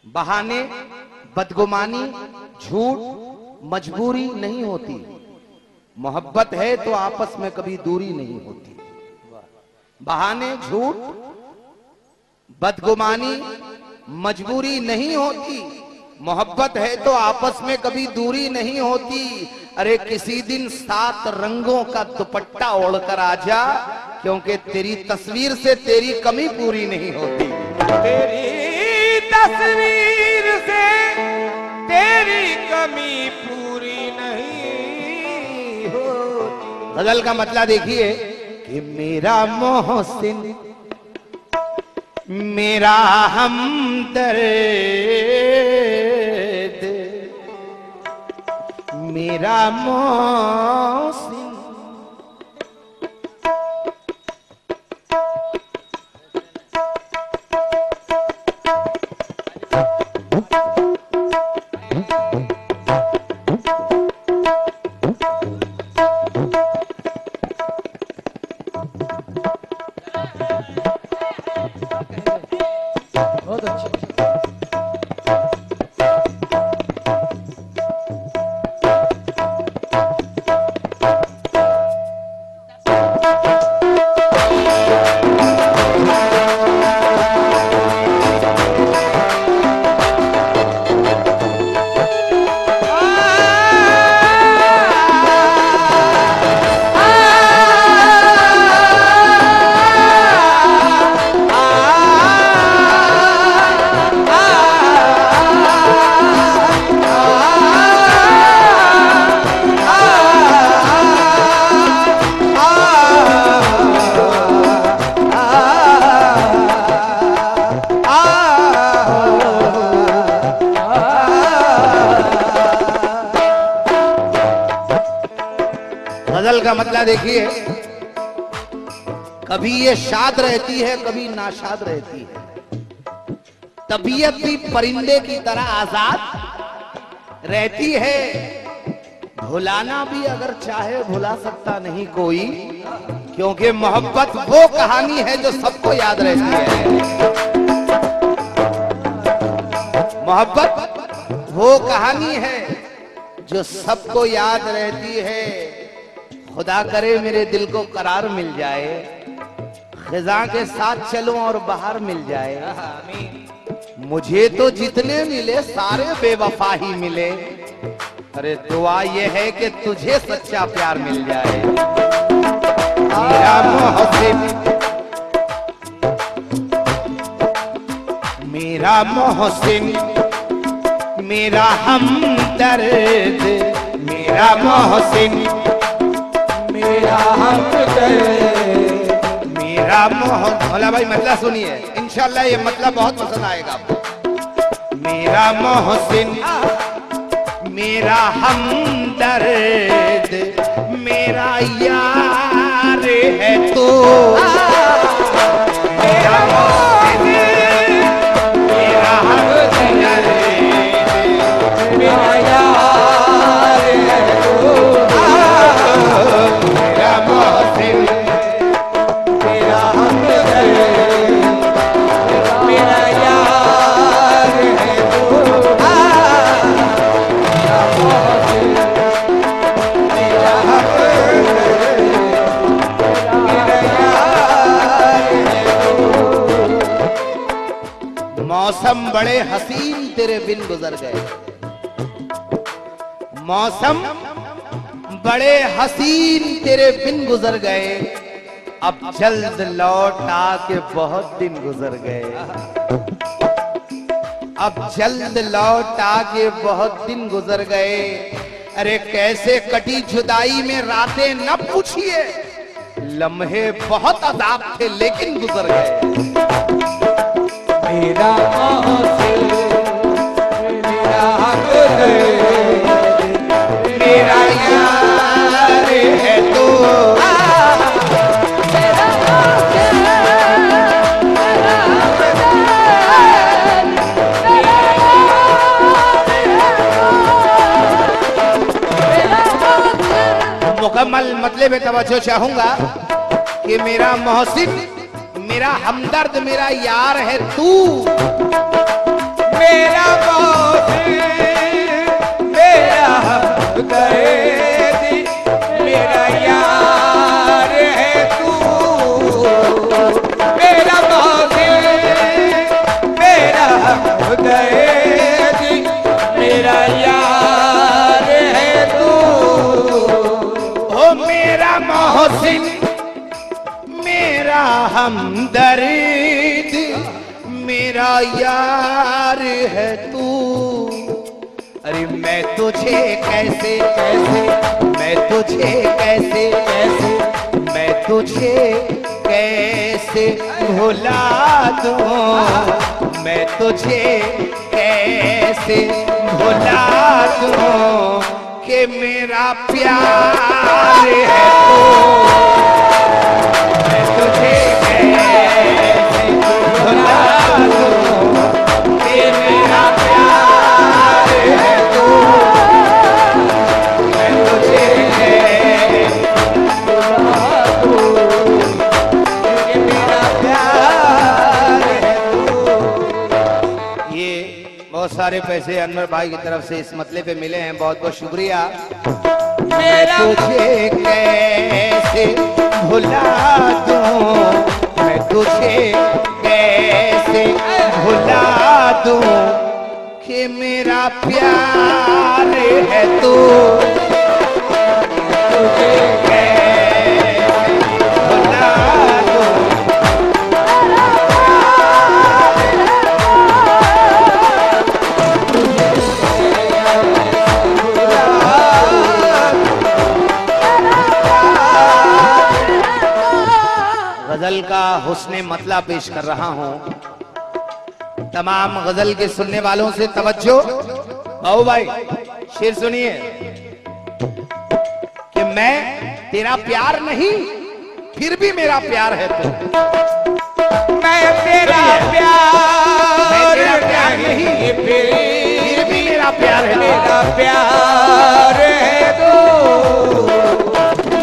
बहाने, बदगुमानी, झूठ, मजबूरी नहीं होती। मोहब्बत है तो आपस में कभी दूरी नहीं होती। बहाने, झूठ, बदगुमानी, मजबूरी नहीं होती। मोहब्बत है तो आपस में कभी दूरी नहीं होती। अरे किसी दिन 7 रंगों का दुपट्टा ओढ़कर आजा, क्योंकि तेरी तस्वीर से तेरी कमी पूरी नहीं होती। तेरी तस्वीर से तेरी कमी पूरी नहीं होती। गजल का मतलब देखिए कि मेरा मोहसिन, मेरा हमदर्द, मेरा मोहसिन, बहुत अच्छी। गजल का मतलब देखिए, कभी ये शाद रहती है, कभी नाशाद रहती है। तबीयत भी परिंदे की तरह आजाद रहती है। भुलाना भी अगर चाहे भुला सकता नहीं कोई, क्योंकि मोहब्बत वो कहानी है जो सबको याद रहती है। मोहब्बत वो कहानी है जो सबको याद रहती है। खुदा करे मेरे दिल को करार मिल जाए, खिजा के साथ चलूं और बाहर मिल जाए। मुझे तो जितने मिले सारे बेवफा ही मिले। अरे दुआ ये है कि तुझे सच्चा प्यार मिल जाए। मेरा मोहसिन, मेरा मोहसिन, मेरा हमदर्द, मेरा मोहसिन, मेरा हमदर्द, मेरा मोहसिन। भोला भाई मतलब सुनिए, इंशाल्लाह ये मतलब बहुत पसंद आएगा आपको। मेरा मोहसिन, मेरा हमदर्द, मेरा यार है तो। मेरा मोहसिन, मेरा हमदर्द, मेरा यार है तो। मेरा मोहसिन, मेरा हमदर्द, मेरा यार है तो। मौसम बड़े हसीन तेरे बिन गुजर गए। मौसम बड़े हसीन तेरे बिन गुजर गए। अब जल्द लौट आके बहुत दिन गुजर गए। अब जल्द लौट आके बहुत दिन गुजर गए। अरे कैसे कटी जुदाई में रातें न पूछिए। लम्हे बहुत अजाब थे लेकिन गुजर गए। मेरा मोहसिन, मेरा हमदर्द, मेरा यार है तो। मेरा मोहसिन, मेरा हमदर्द, मेरा यार है तो। मुकम्मल मतलब में तवज्जो चाहूंगा कि मेरा मोहसिन, मेरा हमदर्द, मेरा यार है तू। मेरा यार है तू। अरे मैं तुझे कैसे कैसे, मैं तुझे कैसे कैसे, मैं तुझे कैसे भुला दूं, मैं तुझे कैसे भुला दूं कि मेरा प्यार है तू। मैं तुझे कैसे भुला दूं कि मेरा प्यार है तू। मैं तुझे भुला दूं कि मेरा प्यार है तू। ये बहुत सारे पैसे अनवर भाई की तरफ से इस मतले पे मिले हैं, बहुत बहुत शुक्रिया। मैं तुझे कैसे भुला दूं, मैं तुझे कैसे भुला दूं कि मेरा प्यार है तू। तुझे कैसे भुला दूं, गजल का हुस्ने मतला पेश कर रहा हूं। तमाम गजल के सुनने वालों से तवज्जो। आओ भाई शेर सुनिए कि मैं तेरा प्यार नहीं फिर भी मेरा प्यार है तू। मैं तेरा प्यार नहीं फिर भी मेरा प्यार है, मेरा प्यार है तू।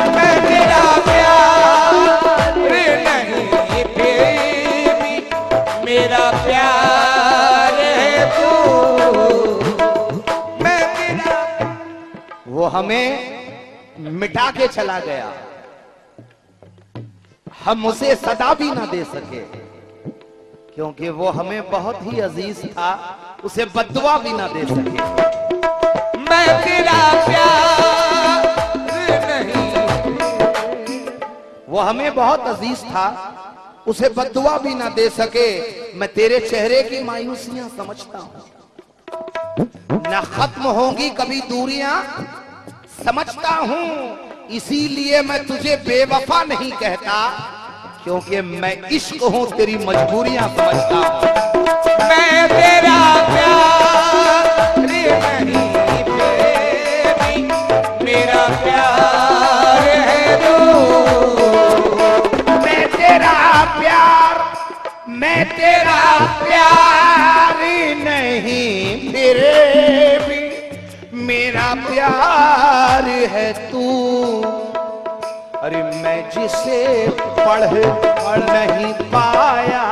मैं तेरा प्यार नहीं फिर भी मेरा प्यार है तू। मैं तेरा, वो हमें मिटा के चला गया, हम उसे सदा भी ना दे सके, क्योंकि वो हमें बहुत ही अजीज था, उसे बद्दुआ भी ना दे सके। मैं तेरा प्यार नहीं, वो हमें बहुत अजीज था, उसे बद्दुआ भी ना दे सके। मैं तेरे चेहरे की मायूसियां समझता हूं, ना खत्म होंगी कभी दूरियां समझता हूं। इसीलिए मैं तुझे बेवफा नहीं कहता, क्योंकि मैं इश्क हूं तेरी मजबूरियां समझता हूं। मैं तेरा प्यार नहीं बेबी मेरा प्यार है तू। मैं तेरा प्यार, मैं तेरा प्यार नहीं फिर भी मेरा प्यार है तू। अरे मैं जिसे पढ़ नहीं पाया,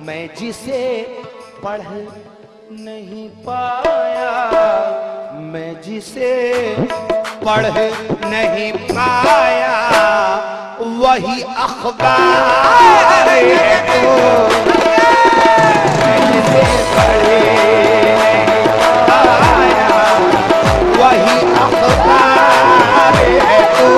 मैं जिसे पढ़ नहीं पाया, मैं जिसे पढ़ नहीं पाया, वही अखबार है तू। मैं जिसे पढ़ नहीं पाया, वही अखबार है तू।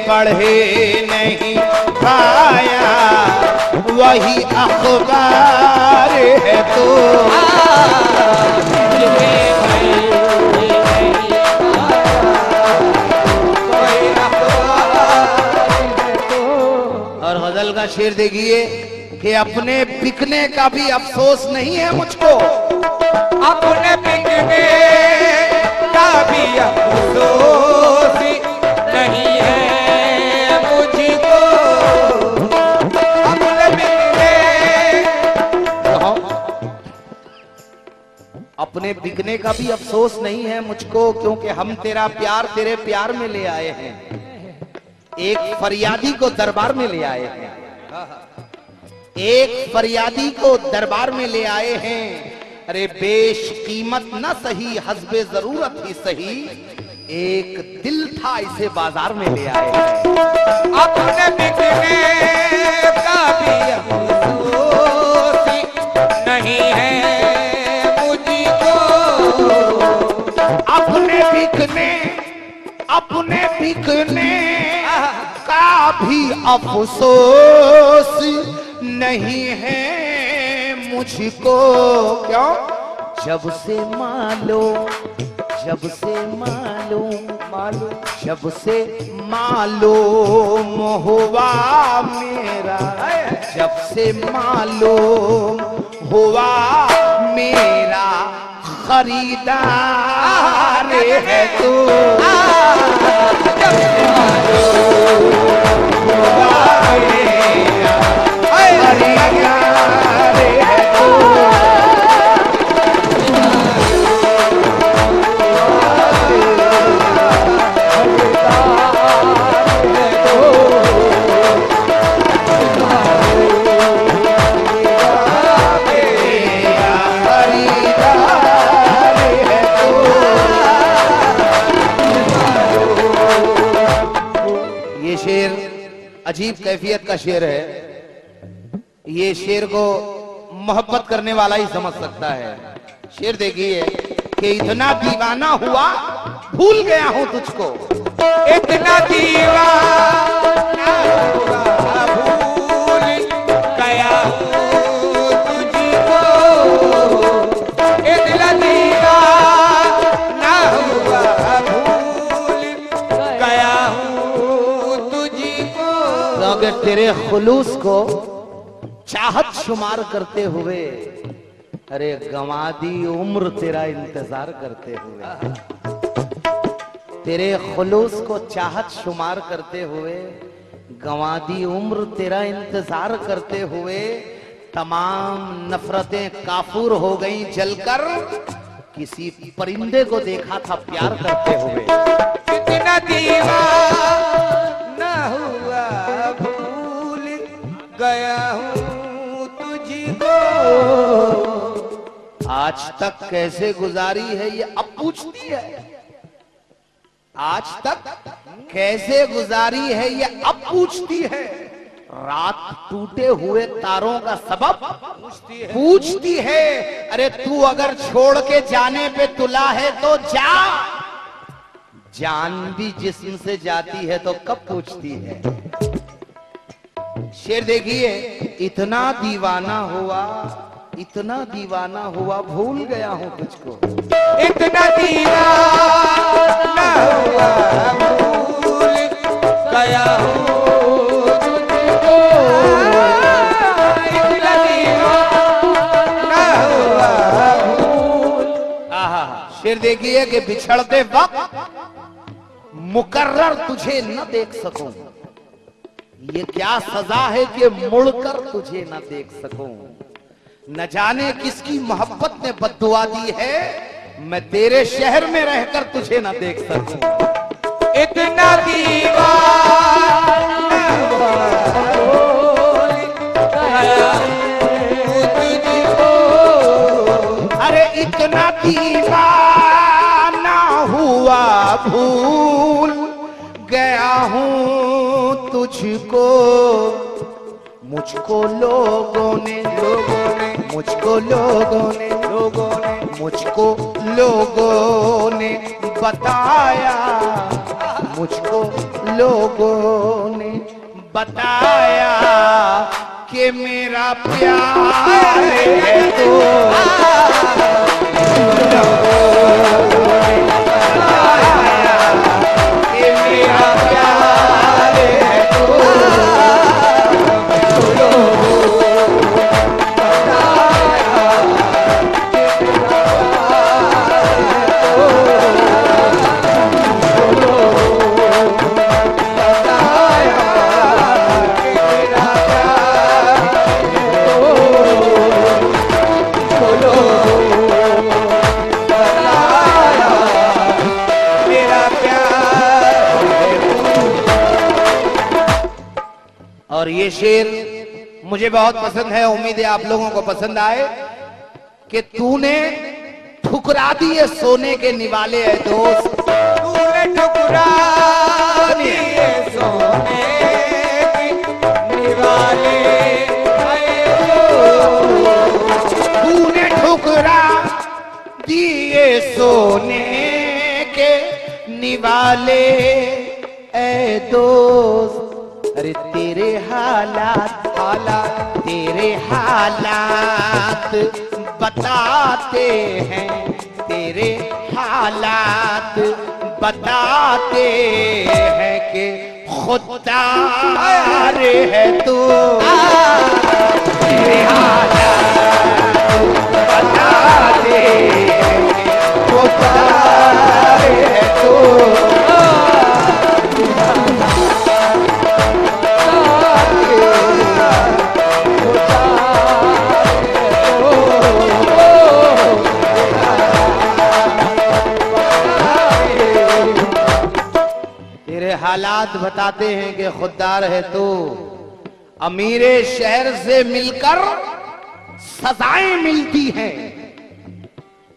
पढ़े नहीं पाया, वही अखबार है तो। और गजल का शेर देखिए कि अपने बिकने का भी अफसोस नहीं है मुझको, अपने बिकने का भी अफसोस नहीं है मुझको। अपने बिकने का भी अफसोस नहीं है मुझको, क्योंकि हम तेरा प्यार तेरे प्यार में ले आए हैं। एक फरियादी को दरबार में ले आए हैं, एक फरियादी को दरबार में ले आए हैं। अरे बेश कीमत न सही हस्बे जरूरत ही सही, एक दिल था, इसे बाजार में ले आए हैं। अपने बिकने का भी अफसोस नहीं है मुझको। अपने बिकने का भी अफसोस नहीं है मुझको। क्यों? जब से मालूम हुआ मेरा, जब से मालूम हुआ मेरा खरीदार है तू। जब से मालूम हुआ मेरा खरीदार है तू। अजीब कैफियत का शेर है। ये शेर को मोहब्बत करने वाला ही समझ सकता है। शेर देखिए कि इतना दीवाना हुआ भूल गया हूं तुझको। इतना दीवाना हुआ भूल गया हूँ तुझको। इतना दीवाना हुआ भूल गया हूँ तुझको। क्योंकि तेरे खुलूस को चाहत शुमार करते हुए, अरे गंवा दी उम्र तेरा इंतजार करते हुए। तेरे खुलूस को चाहत शुमार करते हुए, गंवा दी उम्र तेरा इंतजार करते हुए, तमाम नफरतें काफूर हो गई जलकर, किसी परिंदे को देखा था प्यार करते हुए। कितना दीवाना हुआ भूल गया हूँ तुझको। आज तक कैसे गुजारी है ये अब पूछती है। आज तक कैसे गुजारी है ये अब पूछती है। रात टूटे हुए तारों का सबब पूछती है। अरे तू अगर छोड़ के जाने पे तुला है तो जा। जान भी जिस्म से जाती है तो कब पूछती है। शेर देखिए, इतना दीवाना हुआ भूल गया हूं तुझको। इतना दीवाना हुआ भूल गया हूँ तुझको। इतना दीवाना हुआ भूल। आहा, शेर देखिए कि बिछड़ते वक्त मुकर्रर तुझे न देख सकूं। ये क्या सजा है कि मुड़कर तुझे न देख सकूं। न जाने किसकी मोहब्बत ने बद्दुआ दी है, मैं तेरे शहर में रहकर तुझे न देख सकूं। इतना दीवाना हुआ भूल गया हूँ तुझको। अरे इतना दीवाना हुआ भूल गया हूं तुझको। मुझको लोगों ने बताया, मुझको लोगों ने बताया कि मेरा प्यार है तो। कि मेरा प्यार है तो। और ये शेर मुझे बहुत पसंद है, उम्मीद है आप लोगों को पसंद आए। कि तूने ठुकरा दिए सोने के निवाले है दोस्त। तूने ठुकरा दिए सोने की निवाले तूने ठुकरा दिए सोने के निवाले ऐ दोस्त। अरे तेरे हालात तेरे हालात बताते हैं, तेरे हालात बताते हैं कि खुददार है तू। तेरे हालात बताते हैं कि खुददार है तू। हालात बताते हैं कि खुददार है तू। अमीरे शहर से मिलकर सजाएं मिलती हैं,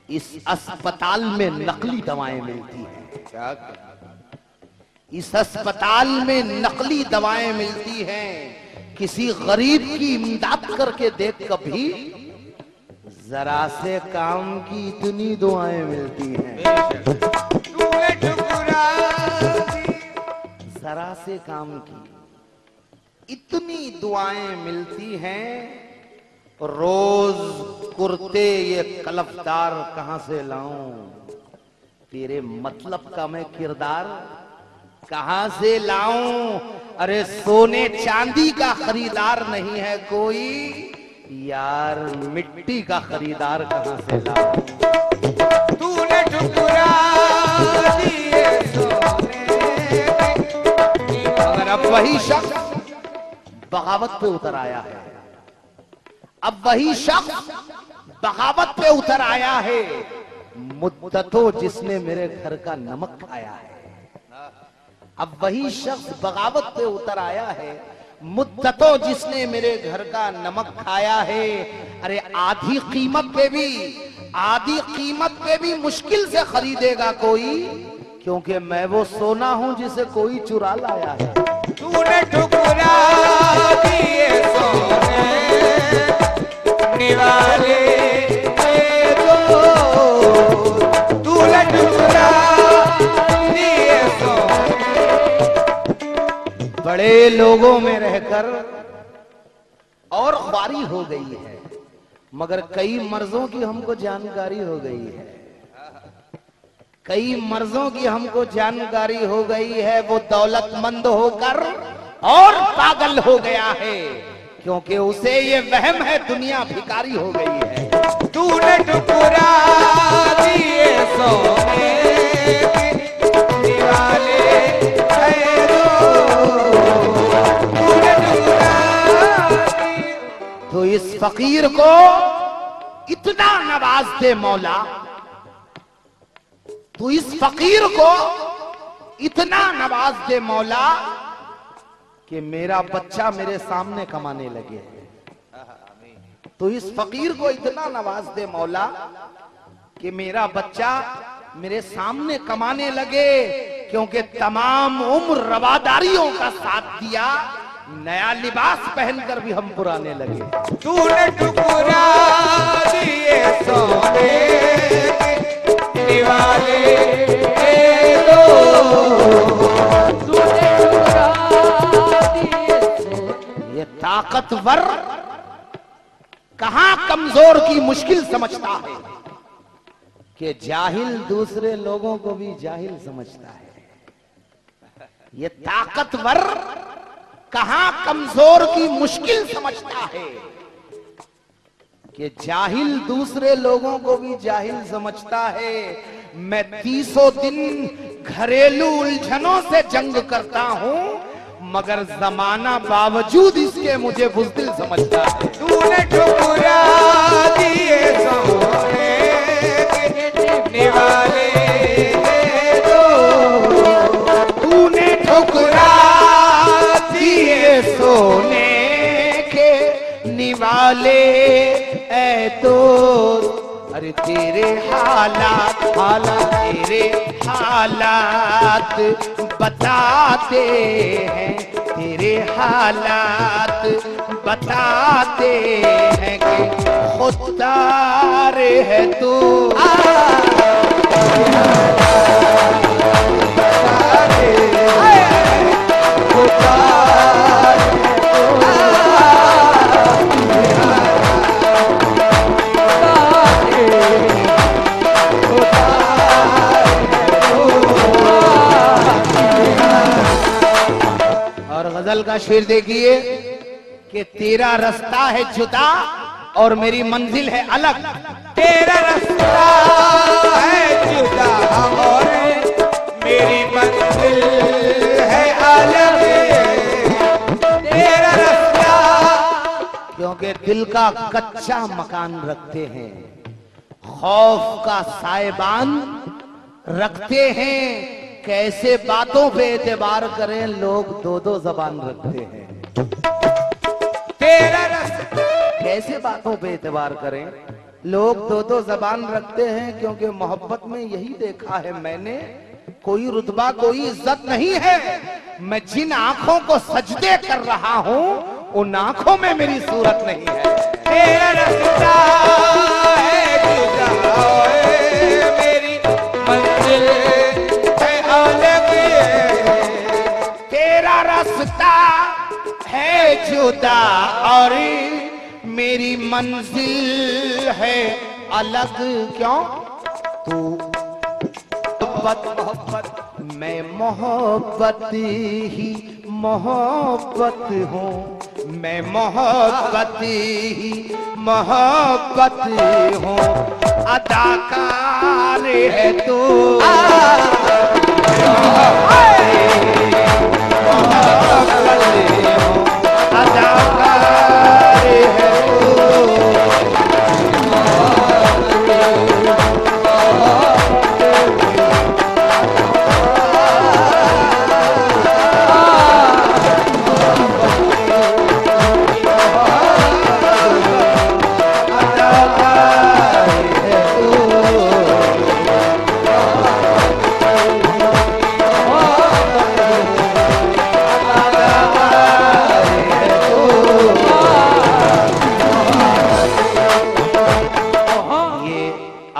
इस अस्पताल में नकली दवाएं मिलती हैं। क्या इस अस्पताल में नकली दवाएं मिलती हैं। किसी गरीब की इमदाद करके देख कभी, जरा से काम की इतनी दुआएं मिलती हैं। जरा से काम की इतनी दुआएं मिलती हैं। रोज कुर्ते ये कलफदार कहां से लाऊं, तेरे मतलब का मैं किरदार कहां से लाऊं। अरे सोने चांदी का खरीदार नहीं है कोई, यार मिट्टी का खरीदार कहां से लाऊं। तूने ठुकरा दिए सोने। अब वही शख्स बगावत पे उतर आया है, अब वही शख्स बगावत पे उतर आया है। मुद्दतों जिसने मेरे घर का नमक खाया है। अब वही शख्स बगावत पे उतर आया है। मुद्दतों जिसने मेरे घर का नमक खाया है। अरे आधी कीमत पे भी मुश्किल से खरीदेगा कोई, क्योंकि मैं वो सोना हूं जिसे कोई चुरा लाया है। तूने ठुकरा दिए सोने निवाले तूने ठुकरा दिए सोने। बड़े लोगों में रहकर और ख्वारी हो गई है, मगर कई मर्जों की हमको जानकारी हो गई है। कई मर्जों की हमको जानकारी हो गई है। वो दौलतमंद होकर और पागल हो गया है, क्योंकि उसे ये वहम है दुनिया भिखारी हो गई है। तूने ठुकरा दिए सोने दिवाले तूने ठुकरा दिए। तो इस फकीर को इतना नवाज दे मौला, तो इस फकीर को इतना नवाज दे मौला कि मेरा बच्चा मेरे सामने कमाने लगे। तो इस फकीर को इतना नवाज दे मौला कि मेरा बच्चा मेरे सामने कमाने लगे, क्योंकि तमाम उम्र रवादारियों का साथ दिया, नया लिबास पहनकर भी हम पुराने लगे। तूने ठुकरा दिए सोने दिवाले ये ताकतवर कहां कमजोर की मुश्किल समझता है कि जाहिल दूसरे लोगों को भी जाहिल समझता है। ये ताकतवर कहां कमजोर की मुश्किल समझता है कि जाहिल दूसरे लोगों को भी जाहिल समझता है। मैं 30 दिन घरेलू उलझनों से जंग करता हूं, मगर जमाना बावजूद इसके मुझे बुज़दिल समझता है। तूने ठुकरा दिए सोने निवाले तूने ठुकरा दिए सोने के निवाले ऐ दोस्त। अरे तेरे हालात तेरे हालात बताते हैं, तेरे हालात बताते हैं कि खुददार है तू। गजल का शेर देखिए कि तेरा रास्ता है जुदा और मेरी मंजिल है अलग। तेरा रास्ता है जुदा और मेरी मंजिल है अलग। तेरा रास्ता, क्योंकि दिल का कच्चा मकान रखते हैं, खौफ का साइबान रखते हैं, कैसे बातों पे एतबार करें, लोग दो दो जबान रखते हैं। तेरा रास्ता, कैसे बातों पे एतबार करें, लोग दो दो जबान रखते हैं, क्योंकि मोहब्बत में यही देखा है मैंने, कोई रुतबा कोई इज्जत नहीं है। मैं जिन आंखों को सजदे कर रहा हूं उन आंखों में मेरी सूरत नहीं है। तेरा रास्ता है जुदा और मेरी मंजिल है अलग। तेरा रास्ता है जुदा और मेरी मंजिल है अलग। क्यों? तू मोहब्बत, मैं मोहब्बत ही मोहब्बत हूँ, मैं मोहब्बत ही मोहब्बत हूँ, अदाकार है तू। अदाकार है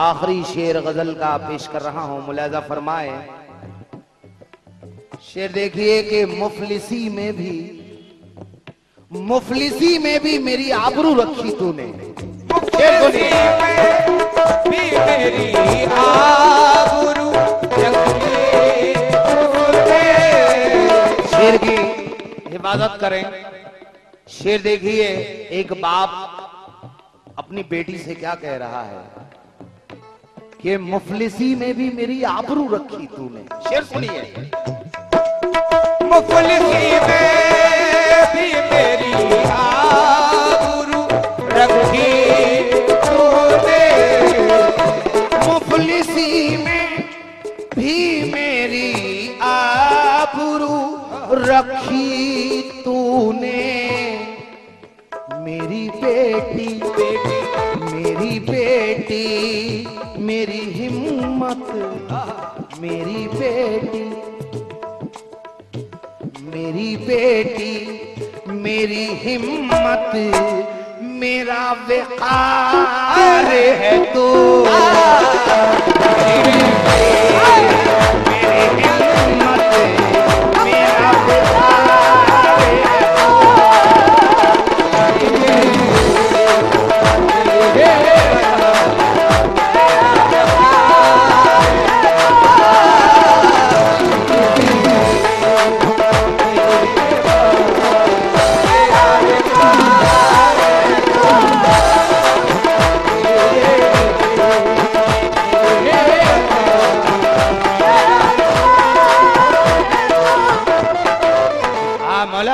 आखिरी शेर गजल का पेश कर रहा हूं, मुलाजा फरमाए। शेर देखिए कि मुफलिसी में भी मेरी आबरू रखी तूने। शेर सुनिए। भी मेरी आबरू रखी तूने। शेर की हिफाजत करें। शेर देखिए, एक बाप अपनी बेटी से क्या कह रहा है कि मुफलिसी में भी मेरी आबरू रखी तूने। शेर सुनिए। मुफलिसी में भी मेरी आबरू रखी तूने। मुफलिसी में भी मेरी आबरू रखी तूने। मेरी बेटी मेरी बेटी मेरी हिम्मत, मेरी बेटी मेरी बेटी मेरी हिम्मत, मेरा वक़ार है तू। मेरी हिम्मत मेरा वक़ार है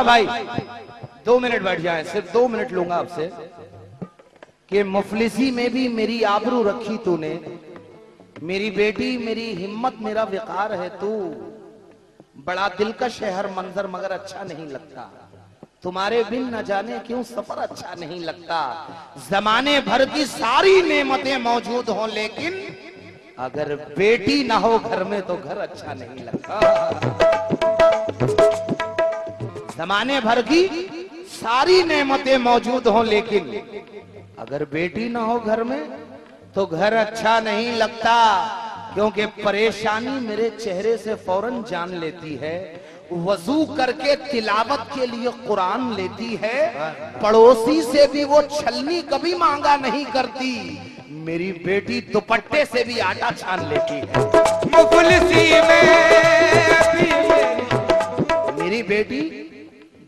भाई 2 मिनट बैठ जाए, सिर्फ 2 मिनट लूंगा आपसे। कि मुफलिसी में भी मेरी आबरू रखी तूने, मेरी बेटी मेरी हिम्मत मेरा वक़ार है तू। बड़ा दिलकश है हर मंजर मगर अच्छा नहीं लगता। तुम्हारे बिन न जाने क्यों सफर अच्छा नहीं लगता। जमाने भर की सारी नेमतें मौजूद हों लेकिन अगर बेटी ना हो घर में तो घर अच्छा नहीं लगता। जमाने भर की सारी नेमतें मौजूद हों लेकिन अगर बेटी ना हो घर में तो घर अच्छा नहीं लगता। क्योंकि परेशानी मेरे चेहरे से फौरन जान लेती है। वजू करके तिलावत के लिए कुरान लेती है। पड़ोसी से भी वो छलनी कभी मांगा नहीं करती। मेरी बेटी दुपट्टे से भी आटा छान लेती है। मुफलिसी में भी मेरी बेटी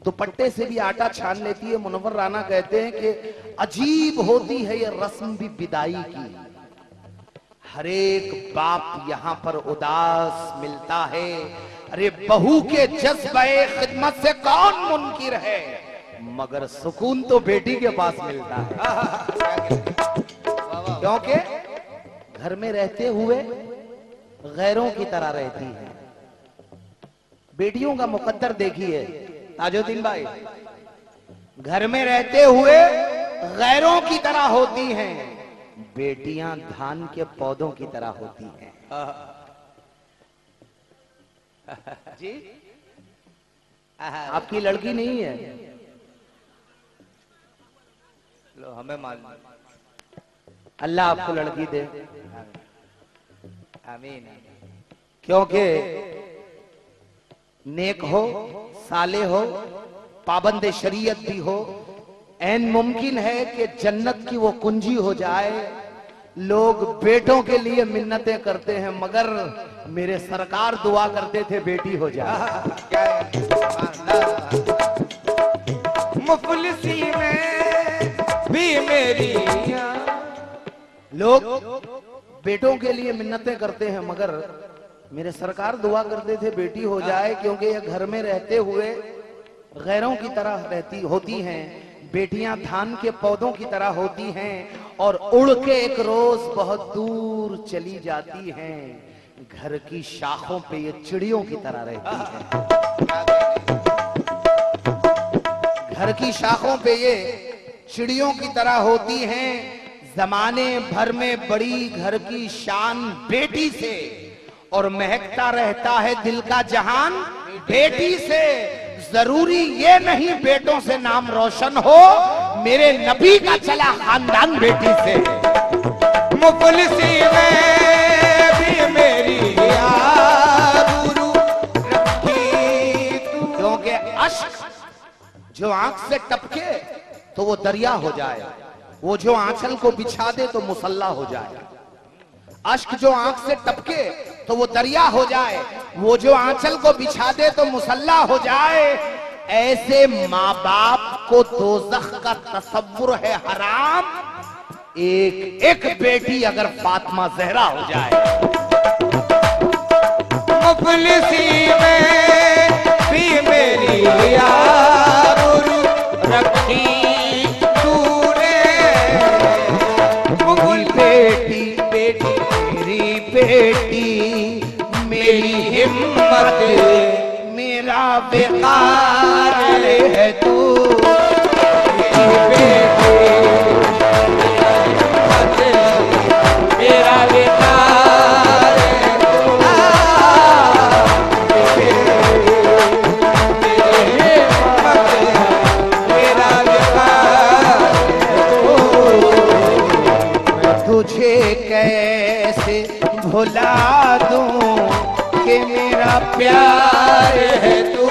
दुपट्टे से भी आटा छान लेती है। मुनव्वर राना कहते हैं कि अजीब होती है ये रस्म भी विदाई की। हर एक बाप यहाँ पर उदास मिलता है। अरे बहू के जज्बे खिदमत से कौन मुनकिर है, मगर सुकून तो बेटी के पास मिलता है। क्योंकि घर में रहते हुए गैरों की तरह रहती है। बेटियों का मुकद्दर देखिए ताजुद्दीन भाई, घर में रहते हुए गैरों की तरह होती हैं। बेटियां धान के पौधों की तरह होती हैं। जी आपकी लड़की नहीं है, लो हमें मालूम। अल्लाह आपको लड़की दे। आमीन। क्योंकि नेक हो, साले हो, पाबंद शरीयत भी हो। ऐन मुमकिन है कि जन्नत की वो कुंजी हो जाए। लोग बेटों के लिए मिन्नतें करते हैं मगर मेरे सरकार दुआ करते थे बेटी हो जाए। मुफलिसी में भी मेरी लोग बेटों के लिए मिन्नतें करते हैं मगर मेरे सरकार दुआ करते थे बेटी हो जाए। क्योंकि ये घर में रहते हुए गैरों की तरह होती हैं। बेटियां धान के पौधों की तरह होती हैं और उड़ के एक रोज बहुत दूर चली जाती हैं। घर की शाखों पे ये चिड़ियों की तरह रहती हैं। घर की शाखों पे ये चिड़ियों की तरह होती हैं। जमाने भर में बड़ी घर की शान बेटी से और महकता रहता है दिल का जहान बेटी से। जरूरी ये नहीं बेटों से नाम रोशन हो, मेरे नबी का चला खानदान बेटी से। मुफलिसी में भी मेरी आबरू रखी तू। क्योंकि अश्क जो आंख से टपके तो वो दरिया हो जाए, वो जो आंचल को बिछा दे तो मुसल्ला हो जाए। अश्क जो आंख से टपके तो वो दरिया हो जाए, वो जो आंचल को बिछा दे तो मुसल्ला हो जाए। ऐसे माँ बाप को दोज़ख का तसव्वुर है हराम। एक एक बेटी अगर फातिमा ज़हरा हो जाए। मुफलिसी में भी मेरी आबरू रखी तूने। बेटी बेटी मेरी बेटी मेरी हिम्मत मेरा बेकार है तू। मेरा बेकार मेरा बेकार। तुझे कैसे भुला दूं कि मेरा प्यार है तू।